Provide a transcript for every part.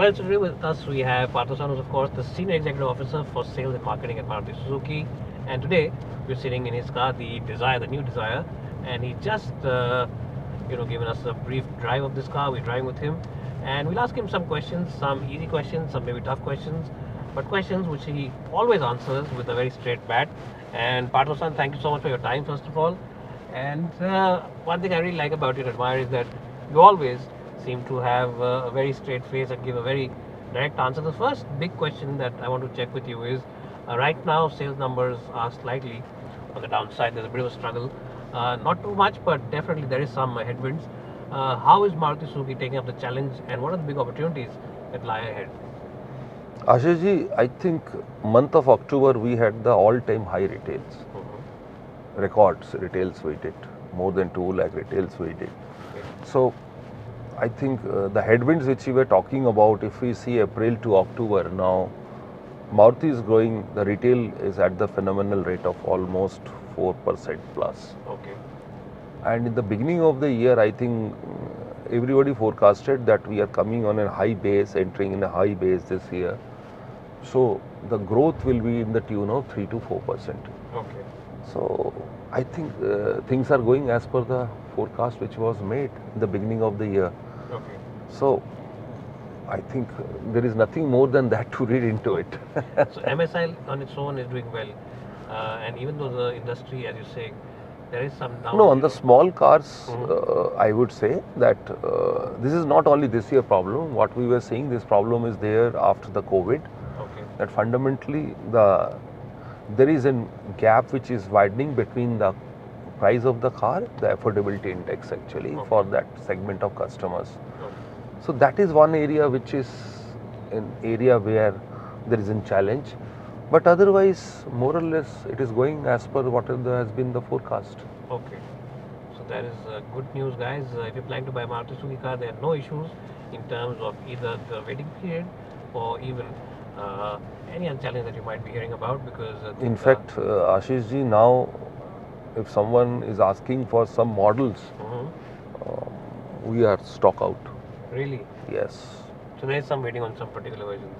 Well, today with us we have Partha, who's of course the Senior Executive Officer for Sales and Marketing at Maruti Suzuki. And today we're sitting in his car, the Desire, the new Desire, and he just given us a brief drive of this car. We're driving with him, and we'll ask him some questions, some easy questions, some maybe tough questions, but questions which he always answers with a very straight bat. And Partha, thank you so much for your time, first of all. And one thing I really like about you and admire is that you always seem to have a very straight face and give a very direct answer. The first big question that I want to check with you is right now, sales numbers are slightly on the downside. There's a bit of a struggle. Not too much, but definitely there is some headwinds. How is Maruti Suzuki taking up the challenge, and what are the big opportunities that lie ahead? Ashish ji, I think month of October we had the all-time high retails. Records retails we did. More than 2 lakh retails we did. So I think the headwinds which we were talking about, if we see April to October now, Maruti is growing, the retail is at the phenomenal rate of almost 4% plus. Okay. And in the beginning of the year, I think everybody forecasted that we are coming on a high base, entering in a high base this year. So the growth will be in the tune of 3 to 4%. Okay. So I think things are going as per the forecast which was made in the beginning of the year. Okay. So I think there is nothing more than that to read into it. So MSI on its own is doing well, and even though the industry, as you say, there is some down. No, on the small cars, I would say that this is not only this year problem. What we were saying, this problem is there after the COVID. Okay. That fundamentally there is a gap which is widening between the price of the car, the affordability index actually for that segment of customers. Okay. So that is one area which is an area where there is a challenge. But otherwise, more or less, it is going as per what has been the forecast. Okay. So that is good news, guys. If you're planning to buy a Maruti Suzuki car, there are no issues in terms of either the waiting period or even any other challenge that you might be hearing about. Because in fact, Ashish ji, now if someone is asking for some models, we are stock out. Really? Yes. So there is some waiting on some particular versions.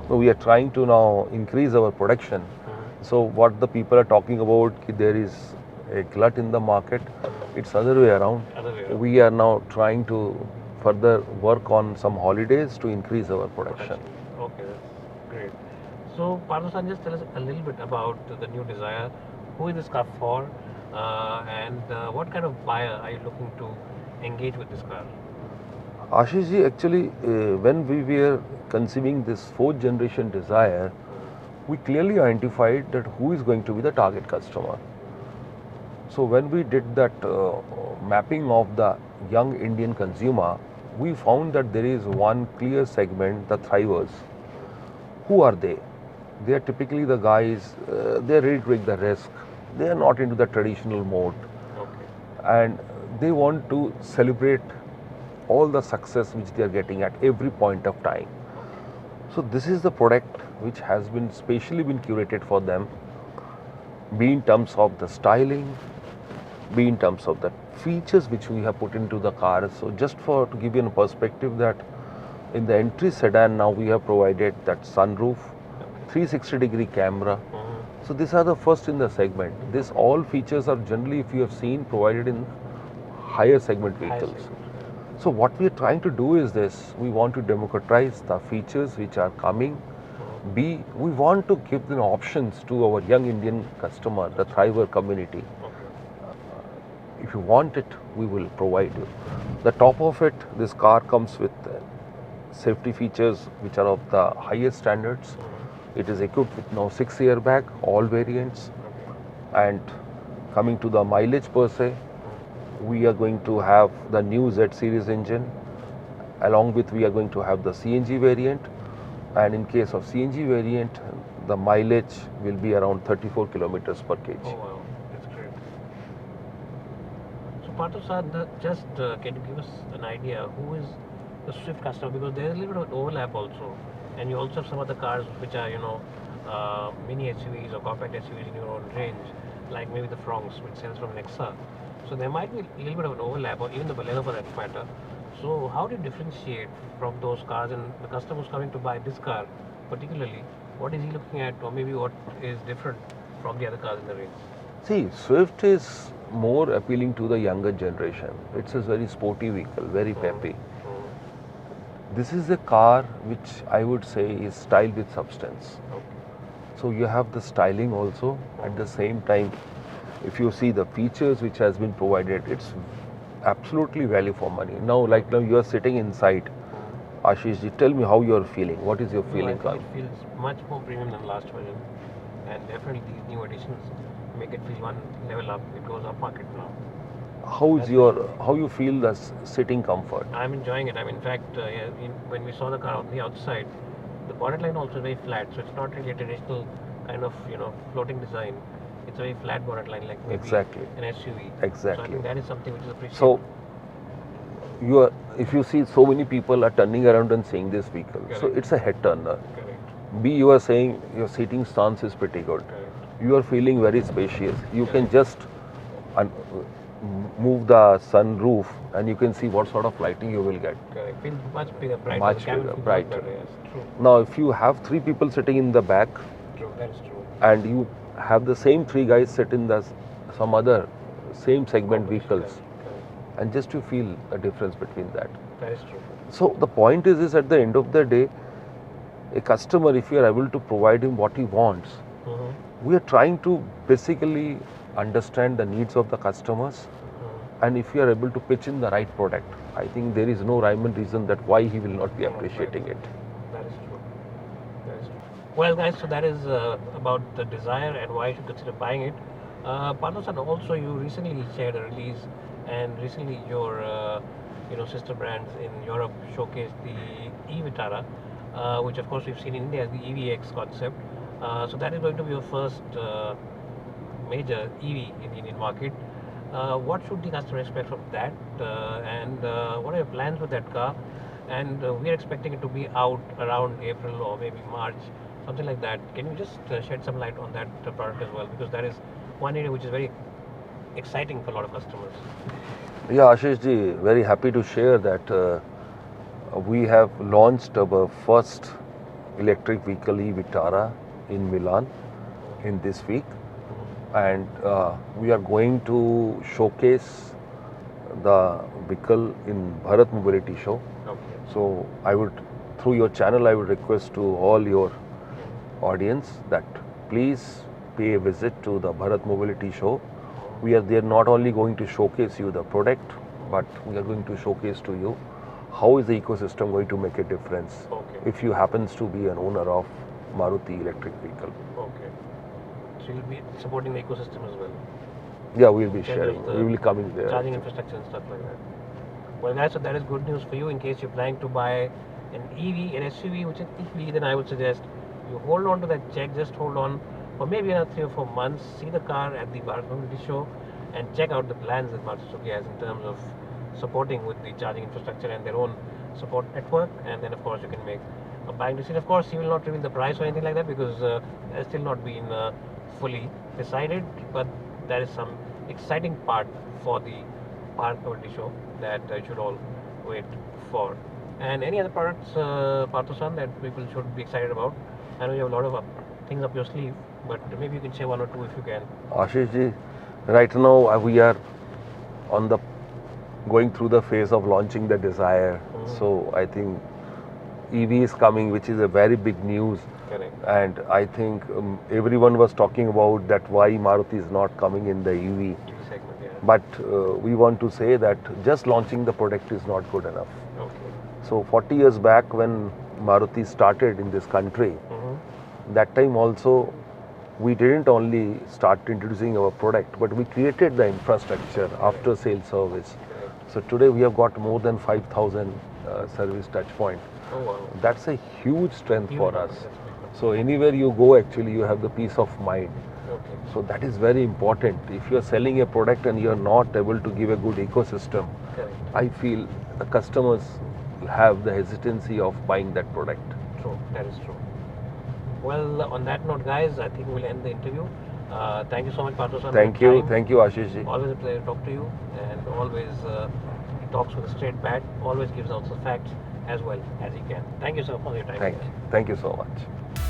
So we are trying to now increase our production. So what the people are talking about, there is a glut in the market. It's other way around. We are now trying to further work on some holidays to increase our production. Okay, that's great. So Partha, just tell us a little bit about the new Desire. Who is this car for, and what kind of buyer are you looking to engage with this car? Ashish ji, actually, when we were conceiving this 4th generation Desire, we clearly identified that who is going to be the target customer. So when we did that mapping of the young Indian consumer, we found that there is one clear segment, the thrivers. Who are they? They are typically the guys, they are ready to take the risk. They are not into the traditional mode. Okay. And they want to celebrate all the success which they are getting at every point of time. So this is the product which has been specially been curated for them, be in terms of the styling, be in terms of the features which we have put into the car. So just to give you a perspective that in the entry sedan now we have provided that sunroof, 360-degree camera. So these are the first in the segment. These all features are generally, if you have seen, provided in higher segment vehicles. So what we are trying to do is this, we want to democratize the features which are coming. B, we want to give the options to our young Indian customer, the thriver community. If you want it, we will provide you. The top of it, this car comes with safety features which are of the highest standards. It is equipped with now 6 airbag, all variants. And coming to the mileage per se, we are going to have the new Z series engine. Along with, we are going to have the CNG variant. And in case of CNG variant, the mileage will be around 34 kilometers per kg. Oh wow, that's great. So Partha, just can you give us an idea who is the Swift customer? Because there is a little bit of overlap also, and you also have some other cars which are mini SUVs or compact SUVs in your own range, like maybe the Fronx which sells from Nexa. So there might be a little bit of an overlap, or even the Baleno for that matter. So how do you differentiate from those cars, and the customer who's coming to buy this car particularly, what is he looking at, or maybe what is different from the other cars in the range? See, Swift is more appealing to the younger generation. It's a very sporty vehicle, very peppy. This is a car which I would say is style with substance. Okay. So you have the styling also. At the same time, if you see the features which has been provided, it's absolutely value for money. Now you are sitting inside. Ashish ji, tell me how you are feeling. What is your feeling? I think it feels much more premium than last version, and definitely these new additions make it feel one level up. It goes up market now. How you feel the sitting comfort? I'm enjoying it. In fact, when we saw the car on the outside, the bonnet line also is very flat, so it's not really a traditional kind of floating design. It's a very flat bonnet line, like maybe Exactly. an SUV. Exactly. So I think that is something which is appreciated. So if you see so many people are turning around and seeing this vehicle, so Correct. it's a head turner. Correct. B, you are saying your seating stance is pretty good. Correct. You are feeling very spacious. You can just move the sunroof and you can see what sort of lighting you will get. Correct. Feels much bigger, brighter. Much The cabin bigger, feels brighter. much better, yes. True. Now, if you have 3 people sitting in the back True. That is true. and you have the same 3 guys sit in some other same segment vehicles, Correct. and just you feel a difference between that. That is true. So the point is at the end of the day, a customer, if you are able to provide him what he wants, we are trying to basically understand the needs of the customers, and if you are able to pitch in the right product, I think there is no rhyme and reason that why he will not be appreciating it. That is true. That is true. Well, guys, so that is about the Dzire and why you should consider buying it. Partner-san, also you recently shared a release, and recently your sister brands in Europe showcased the e-Vitara, which of course we've seen in India as the EVX concept. So that is going to be your first major EV in the Indian market. What should the customer expect from that, and what are your plans with that car? And we're expecting it to be out around April or maybe March, something like that. Can you just shed some light on that product as well, because that is one area which is very exciting for a lot of customers. Yeah, Ashish ji, very happy to share that we have launched our first electric vehicle e-Vitara in Milan in this week, and we are going to showcase the vehicle in Bharat Mobility Show. Okay. So through your channel, I would request to all your audience that please pay a visit to the Bharat Mobility Show. We are there not only going to showcase you the product, but we are going to showcase to you how is the ecosystem going to make a difference if you happens to be an owner of Maruti electric vehicle. Okay. So you'll be supporting the ecosystem as well. Yeah, we'll be Kind sharing. of the We will be coming there. Charging infrastructure and stuff like that. Well, guys, so that is good news for you in case you're planning to buy an EV, an SUV, which is EV. Then I would suggest you hold on to that check. Just hold on for maybe another 3 or 4 months. See the car at the Bharat Mobility Show and check out the plans that Maruti Suzuki has in terms of supporting with the charging infrastructure and their own support network. And then, of course, you can make a buying decision. Of course, he will not reveal the price or anything like that because it has still not been fully decided. But that is some exciting part for the Bharat Mobility Show that you should all wait for. And any other products, Partho-san, that people should be excited about? I know you have a lot of things up your sleeve, but maybe you can share 1 or 2 if you can. Ashish ji, right now we are going through the phase of launching the Dzire. So I think EV is coming, which is a very big news. Correct. And I think everyone was talking about that why Maruti is not coming in the EV. Segment, yeah. But we want to say that just launching the product is not good enough. Okay. So 40 years back when Maruti started in this country, that time also we didn't only start introducing our product, but we created the infrastructure after sales service. So today we have got more than 5,000 service touch points. Oh wow. That's a huge strength for us. That's big. So anywhere you go, actually you have the peace of mind. Okay. So that is very important. If you are selling a product and you are not able to give a good ecosystem, Correct. I feel the customers have the hesitancy of buying that product. True. That is true. Well, on that note, guys, I think we'll end the interview. Thank you so much, Partho sir. Thank you, Ashish ji. Always a pleasure to talk to you, and always he talks with a straight bat. Always gives out the facts as well as he can. Thank you, sir, for your time. Thank you so much.